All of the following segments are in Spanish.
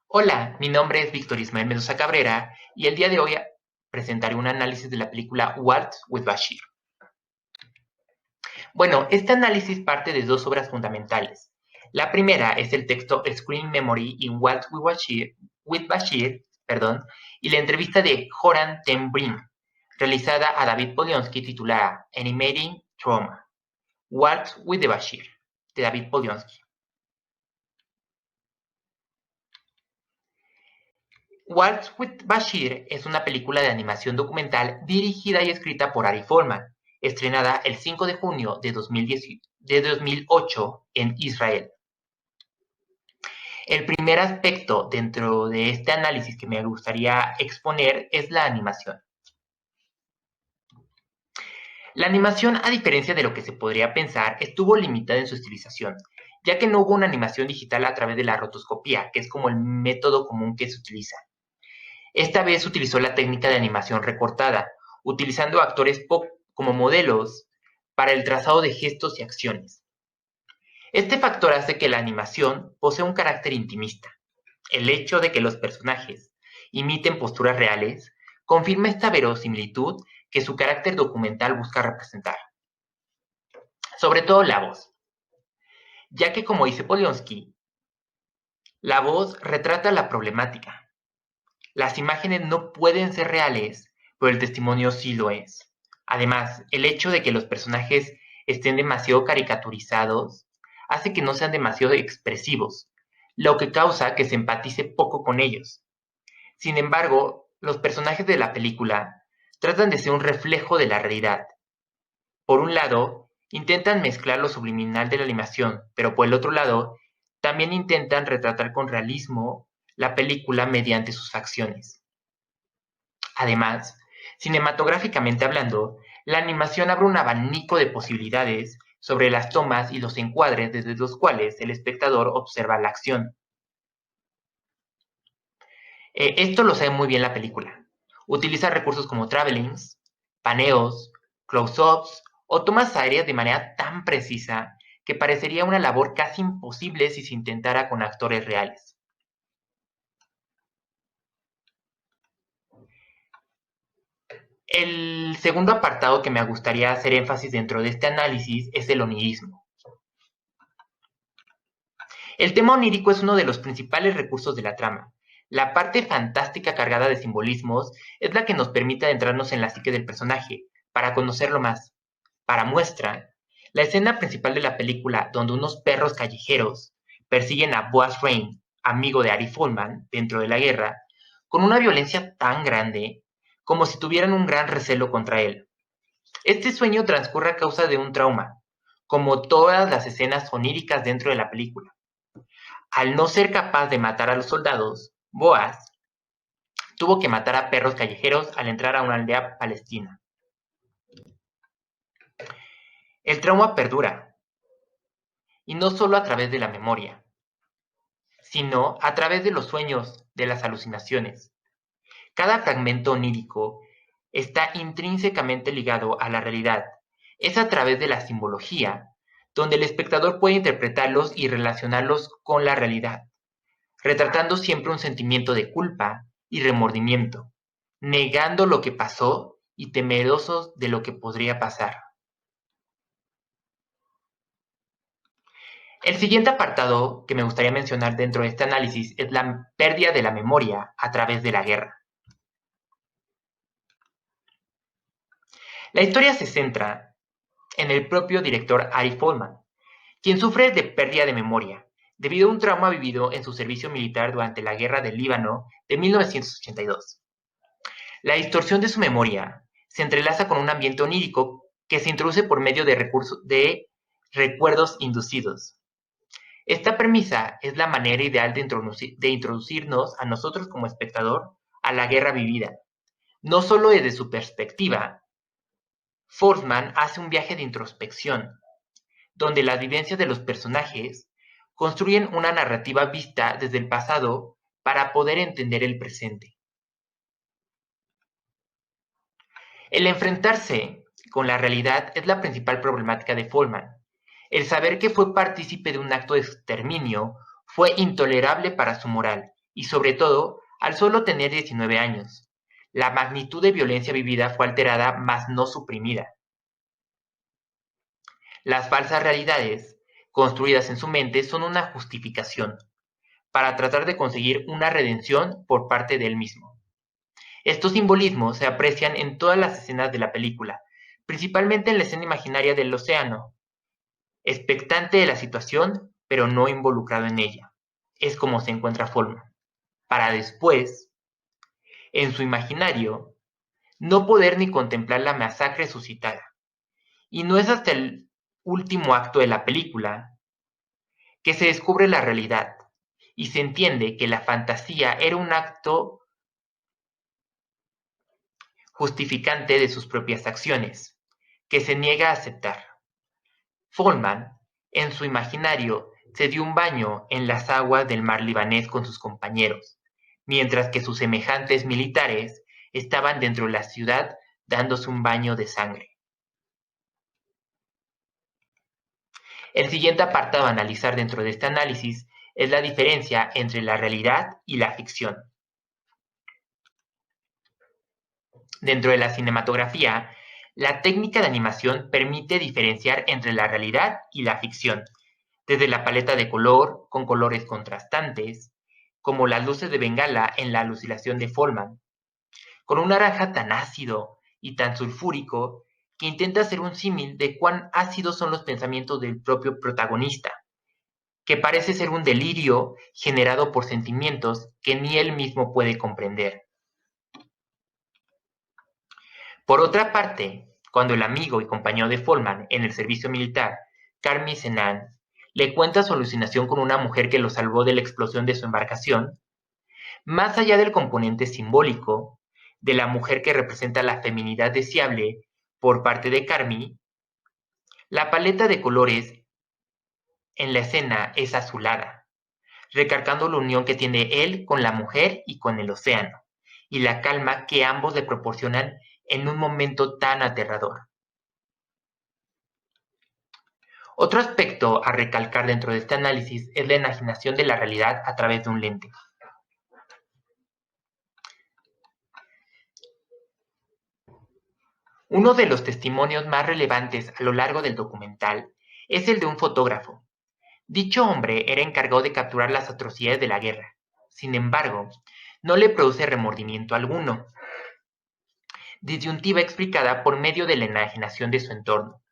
Hola, mi nombre es Víctor Ismael Mendoza Cabrera y el día de hoy presentaré un análisis de la película Waltz with Bashir. Bueno, este análisis parte de dos obras fundamentales. La primera es el texto Screen Memory in Waltz with Bashir, y la entrevista de Joran ten Brim, realizada a David Polionsky titulada Animating Trauma, Waltz with the Bashir, de David Polionsky. Waltz with Bashir es una película de animación documental dirigida y escrita por Ari Folman, estrenada el 5 de junio de 2008 en Israel. El primer aspecto dentro de este análisis que me gustaría exponer es la animación. La animación, a diferencia de lo que se podría pensar, estuvo limitada en su estilización, ya que no hubo una animación digital a través de la rotoscopía, que es como el método común que se utiliza. Esta vez utilizó la técnica de animación recortada, utilizando actores pop como modelos para el trazado de gestos y acciones. Este factor hace que la animación posea un carácter intimista. El hecho de que los personajes imiten posturas reales confirma esta verosimilitud que su carácter documental busca representar. Sobre todo la voz, ya que como dice Polionsky, la voz retrata la problemática. Las imágenes no pueden ser reales, pero el testimonio sí lo es. Además, el hecho de que los personajes estén demasiado caricaturizados hace que no sean demasiado expresivos, lo que causa que se empatice poco con ellos. Sin embargo, los personajes de la película tratan de ser un reflejo de la realidad. Por un lado, intentan mezclar lo subliminal de la animación, pero por el otro lado, también intentan retratar con realismo la película mediante sus acciones. Además, cinematográficamente hablando, la animación abre un abanico de posibilidades sobre las tomas y los encuadres desde los cuales el espectador observa la acción. Esto lo sabe muy bien la película. Utiliza recursos como travelings, paneos, close-ups o tomas aéreas de manera tan precisa que parecería una labor casi imposible si se intentara con actores reales. El segundo apartado que me gustaría hacer énfasis dentro de este análisis es el onirismo. El tema onírico es uno de los principales recursos de la trama. La parte fantástica cargada de simbolismos es la que nos permite adentrarnos en la psique del personaje, para conocerlo más. Para muestra, la escena principal de la película, donde unos perros callejeros persiguen a Boaz Rain, amigo de Ari Folman, dentro de la guerra, con una violencia tan grande como si tuvieran un gran recelo contra él. Este sueño transcurre a causa de un trauma, como todas las escenas oníricas dentro de la película. Al no ser capaz de matar a los soldados, Boaz tuvo que matar a perros callejeros al entrar a una aldea palestina. El trauma perdura, y no solo a través de la memoria, sino a través de los sueños, de las alucinaciones. Cada fragmento onírico está intrínsecamente ligado a la realidad. Es a través de la simbología donde el espectador puede interpretarlos y relacionarlos con la realidad, retratando siempre un sentimiento de culpa y remordimiento, negando lo que pasó y temerosos de lo que podría pasar. El siguiente apartado que me gustaría mencionar dentro de este análisis es la pérdida de la memoria a través de la guerra. La historia se centra en el propio director Ari Folman, quien sufre de pérdida de memoria debido a un trauma vivido en su servicio militar durante la Guerra del Líbano de 1982. La distorsión de su memoria se entrelaza con un ambiente onírico que se introduce por medio de recuerdos inducidos. Esta premisa es la manera ideal de introducirnos a nosotros como espectador a la guerra vivida. No solo desde su perspectiva, Forsman hace un viaje de introspección, donde las vivencias de los personajes construyen una narrativa vista desde el pasado para poder entender el presente. El enfrentarse con la realidad es la principal problemática de Folman. El saber que fue partícipe de un acto de exterminio fue intolerable para su moral y sobre todo al solo tener 19 años. La magnitud de violencia vivida fue alterada, mas no suprimida. Las falsas realidades construidas en su mente son una justificación para tratar de conseguir una redención por parte de él mismo. Estos simbolismos se aprecian en todas las escenas de la película, principalmente en la escena imaginaria del océano, expectante de la situación, pero no involucrado en ella. Es como se encuentra Folman, para después, en su imaginario, no poder ni contemplar la masacre suscitada. Y no es hasta el último acto de la película que se descubre la realidad y se entiende que la fantasía era un acto justificante de sus propias acciones, que se niega a aceptar. Folman, en su imaginario, se dio un baño en las aguas del mar libanés con sus compañeros, mientras que sus semejantes militares estaban dentro de la ciudad dándose un baño de sangre. El siguiente apartado a analizar dentro de este análisis es la diferencia entre la realidad y la ficción. Dentro de la cinematografía, la técnica de animación permite diferenciar entre la realidad y la ficción, desde la paleta de color, con colores contrastantes, como las luces de Bengala en la alucinación de Folman, con un naranja tan ácido y tan sulfúrico que intenta hacer un símil de cuán ácidos son los pensamientos del propio protagonista, que parece ser un delirio generado por sentimientos que ni él mismo puede comprender. Por otra parte, cuando el amigo y compañero de Folman en el servicio militar, Carmi Senan, le cuenta su alucinación con una mujer que lo salvó de la explosión de su embarcación, más allá del componente simbólico de la mujer que representa la feminidad deseable por parte de Carmi, la paleta de colores en la escena es azulada, recalcando la unión que tiene él con la mujer y con el océano, y la calma que ambos le proporcionan en un momento tan aterrador. Otro aspecto a recalcar dentro de este análisis es la enajenación de la realidad a través de un lente. Uno de los testimonios más relevantes a lo largo del documental es el de un fotógrafo. Dicho hombre era encargado de capturar las atrocidades de la guerra. Sin embargo, no le produce remordimiento alguno, disyuntiva explicada por medio de la enajenación de su entorno.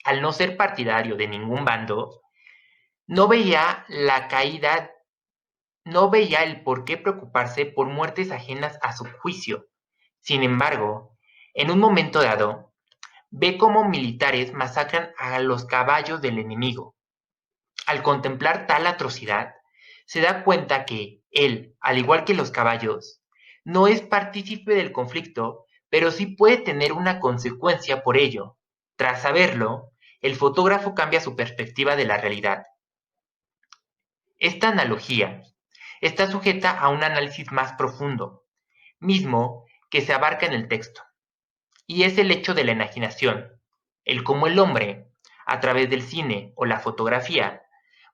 Al no ser partidario de ningún bando, no veía el por qué preocuparse por muertes ajenas a su juicio. Sin embargo, en un momento dado, ve cómo militares masacran a los caballos del enemigo. Al contemplar tal atrocidad, se da cuenta que él, al igual que los caballos, no es partícipe del conflicto, pero sí puede tener una consecuencia por ello. Tras saberlo, el fotógrafo cambia su perspectiva de la realidad. Esta analogía está sujeta a un análisis más profundo, mismo que se abarca en el texto, y es el hecho de la enajenación, el cómo el hombre, a través del cine o la fotografía,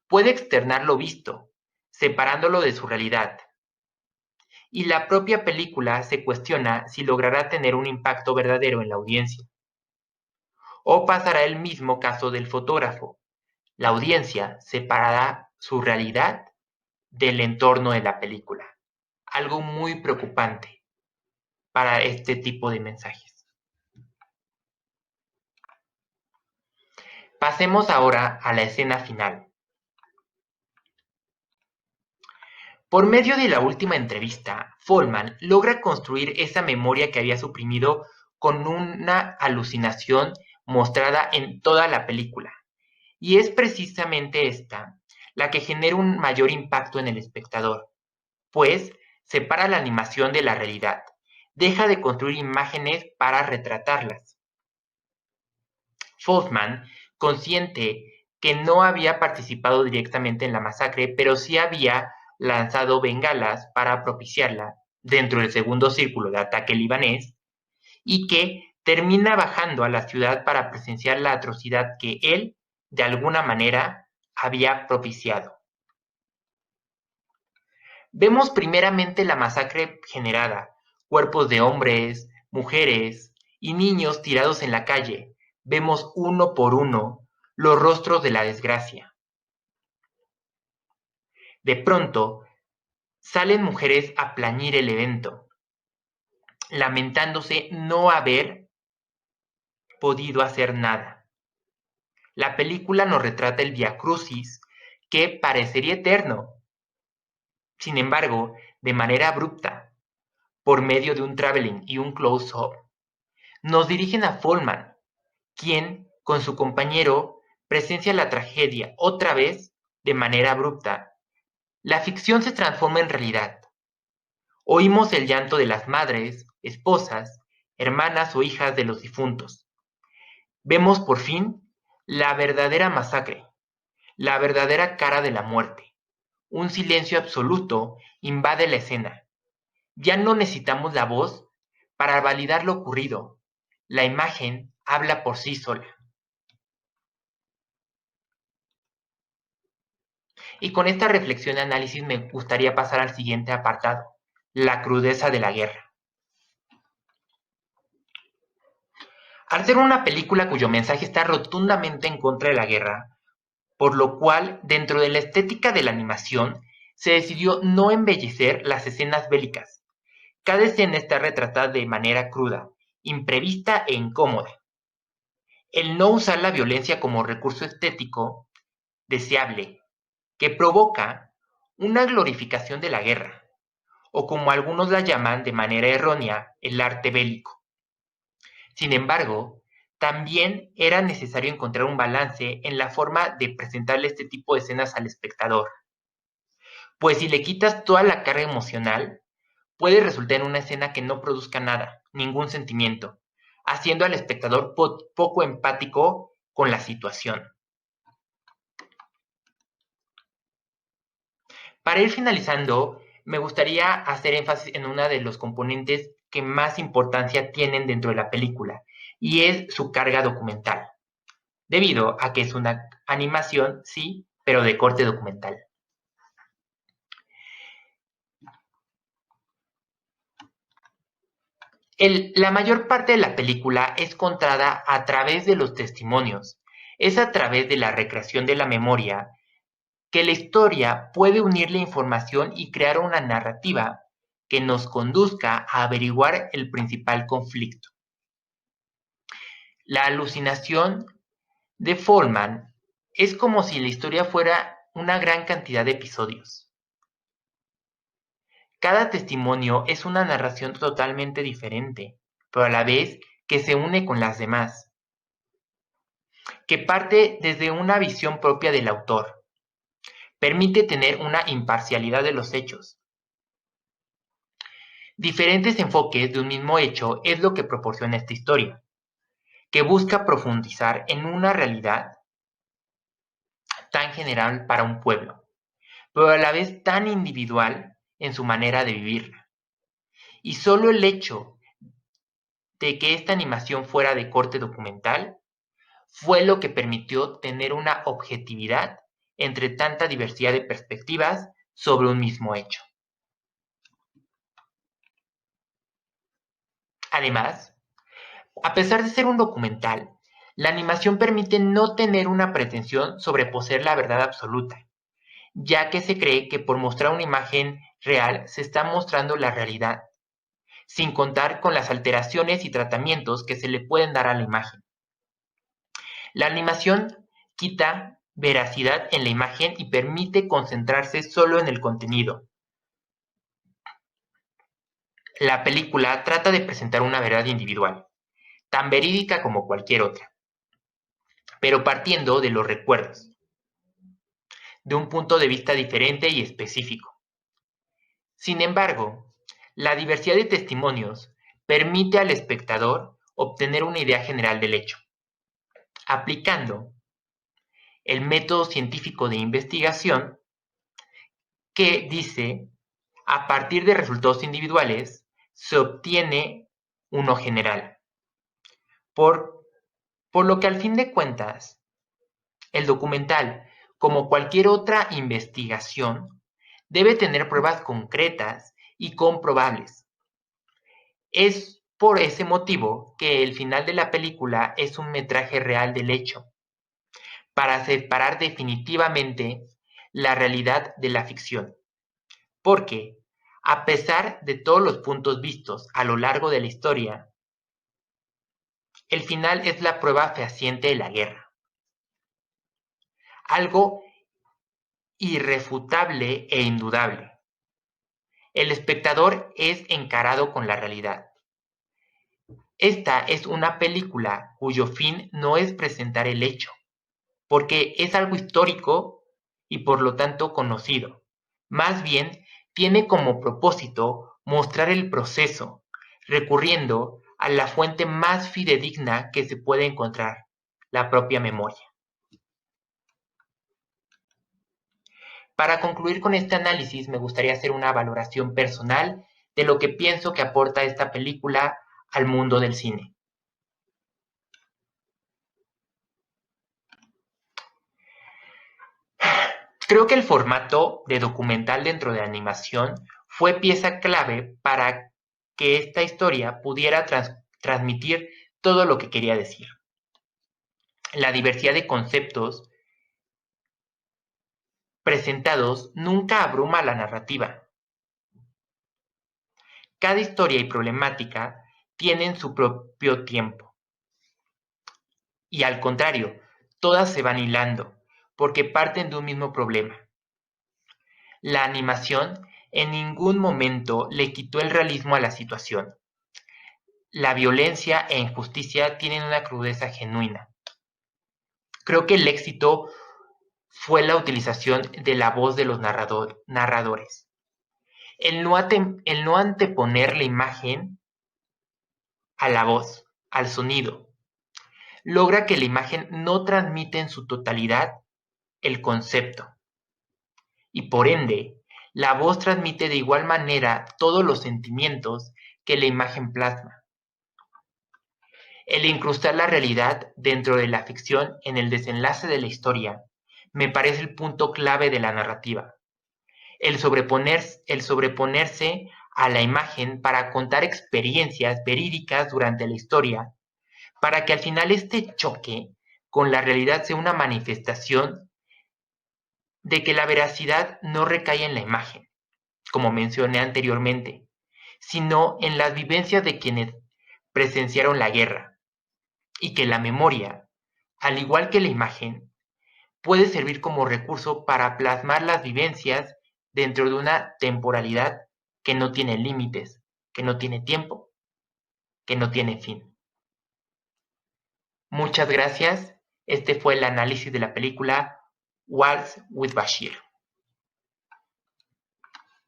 puede externar lo visto, separándolo de su realidad. Y la propia película se cuestiona si logrará tener un impacto verdadero en la audiencia. O pasará el mismo caso del fotógrafo. La audiencia separará su realidad del entorno de la película. Algo muy preocupante para este tipo de mensajes. Pasemos ahora a la escena final. Por medio de la última entrevista, Folman logra construir esa memoria que había suprimido con una alucinación mostrada en toda la película. Y es precisamente esta la que genera un mayor impacto en el espectador, pues separa la animación de la realidad, deja de construir imágenes para retratarlas. Folman, consciente que no había participado directamente en la masacre, pero sí había lanzado bengalas para propiciarla dentro del segundo círculo de ataque libanés, y que termina bajando a la ciudad para presenciar la atrocidad que él, de alguna manera, había propiciado. Vemos primeramente la masacre generada, cuerpos de hombres, mujeres y niños tirados en la calle. Vemos uno por uno los rostros de la desgracia. De pronto, salen mujeres a plañir el evento, lamentándose no haber podido hacer nada. La película nos retrata el viacrucis que parecería eterno. Sin embargo, de manera abrupta, por medio de un traveling y un close-up, nos dirigen a Follman, quien, con su compañero, presencia la tragedia otra vez de manera abrupta. La ficción se transforma en realidad. Oímos el llanto de las madres, esposas, hermanas o hijas de los difuntos. Vemos por fin la verdadera masacre, la verdadera cara de la muerte. Un silencio absoluto invade la escena. Ya no necesitamos la voz para validar lo ocurrido. La imagen habla por sí sola. Y con esta reflexión y análisis me gustaría pasar al siguiente apartado, la crudeza de la guerra. Al ser una película cuyo mensaje está rotundamente en contra de la guerra, por lo cual dentro de la estética de la animación se decidió no embellecer las escenas bélicas. Cada escena está retratada de manera cruda, imprevista e incómoda. El no usar la violencia como recurso estético deseable, que provoca una glorificación de la guerra, o como algunos la llaman de manera errónea, el arte bélico. Sin embargo, también era necesario encontrar un balance en la forma de presentarle este tipo de escenas al espectador, pues si le quitas toda la carga emocional, puede resultar en una escena que no produzca nada, ningún sentimiento, haciendo al espectador poco empático con la situación. Para ir finalizando, me gustaría hacer énfasis en uno de los componentes que más importancia tienen dentro de la película, y es su carga documental, debido a que es una animación, sí, pero de corte documental. La mayor parte de la película es contada a través de los testimonios, es a través de la recreación de la memoria que la historia puede unir la información y crear una narrativa que nos conduzca a averiguar el principal conflicto. La alucinación de Follman es como si la historia fuera una gran cantidad de episodios. Cada testimonio es una narración totalmente diferente, pero a la vez que se une con las demás, que parte desde una visión propia del autor. Permite tener una imparcialidad de los hechos. Diferentes enfoques de un mismo hecho es lo que proporciona esta historia, que busca profundizar en una realidad tan general para un pueblo, pero a la vez tan individual en su manera de vivirla. Y solo el hecho de que esta animación fuera de corte documental fue lo que permitió tener una objetividad entre tanta diversidad de perspectivas sobre un mismo hecho. Además, a pesar de ser un documental, la animación permite no tener una pretensión sobre poseer la verdad absoluta, ya que se cree que por mostrar una imagen real se está mostrando la realidad, sin contar con las alteraciones y tratamientos que se le pueden dar a la imagen. La animación quita veracidad en la imagen y permite concentrarse solo en el contenido. La película trata de presentar una verdad individual, tan verídica como cualquier otra, pero partiendo de los recuerdos, de un punto de vista diferente y específico. Sin embargo, la diversidad de testimonios permite al espectador obtener una idea general del hecho, aplicando el método científico de investigación que dice, a partir de resultados individuales, se obtiene uno general. Por, por lo que al fin de cuentas, el documental, como cualquier otra investigación, debe tener pruebas concretas y comprobables. Es por ese motivo que el final de la película es un metraje real del hecho, para separar definitivamente la realidad de la ficción. Porque, a pesar de todos los puntos vistos a lo largo de la historia, el final es la prueba fehaciente de la guerra. Algo irrefutable e indudable. El espectador es encarado con la realidad. Esta es una película cuyo fin no es presentar el hecho, porque es algo histórico y por lo tanto conocido. Más bien, tiene como propósito mostrar el proceso, recurriendo a la fuente más fidedigna que se puede encontrar, la propia memoria. Para concluir con este análisis, me gustaría hacer una valoración personal de lo que pienso que aporta esta película al mundo del cine. Creo que el formato de documental dentro de animación fue pieza clave para que esta historia pudiera transmitir todo lo que quería decir. La diversidad de conceptos presentados nunca abruma la narrativa. Cada historia y problemática tienen su propio tiempo. Y al contrario, todas se van hilando, porque parten de un mismo problema. La animación en ningún momento le quitó el realismo a la situación. La violencia e injusticia tienen una crudeza genuina. Creo que el éxito fue la utilización de la voz de los narradores. El no anteponer la imagen a la voz, al sonido, logra que la imagen no transmite en su totalidad el concepto. Y por ende, la voz transmite de igual manera todos los sentimientos que la imagen plasma. El incrustar la realidad dentro de la ficción en el desenlace de la historia me parece el punto clave de la narrativa. El sobreponerse a la imagen para contar experiencias verídicas durante la historia, para que al final este choque con la realidad sea una manifestación de que la veracidad no recae en la imagen, como mencioné anteriormente, sino en las vivencias de quienes presenciaron la guerra, y que la memoria, al igual que la imagen, puede servir como recurso para plasmar las vivencias dentro de una temporalidad que no tiene límites, que no tiene tiempo, que no tiene fin. Muchas gracias. Este fue el análisis de la película Waltz with Bashir.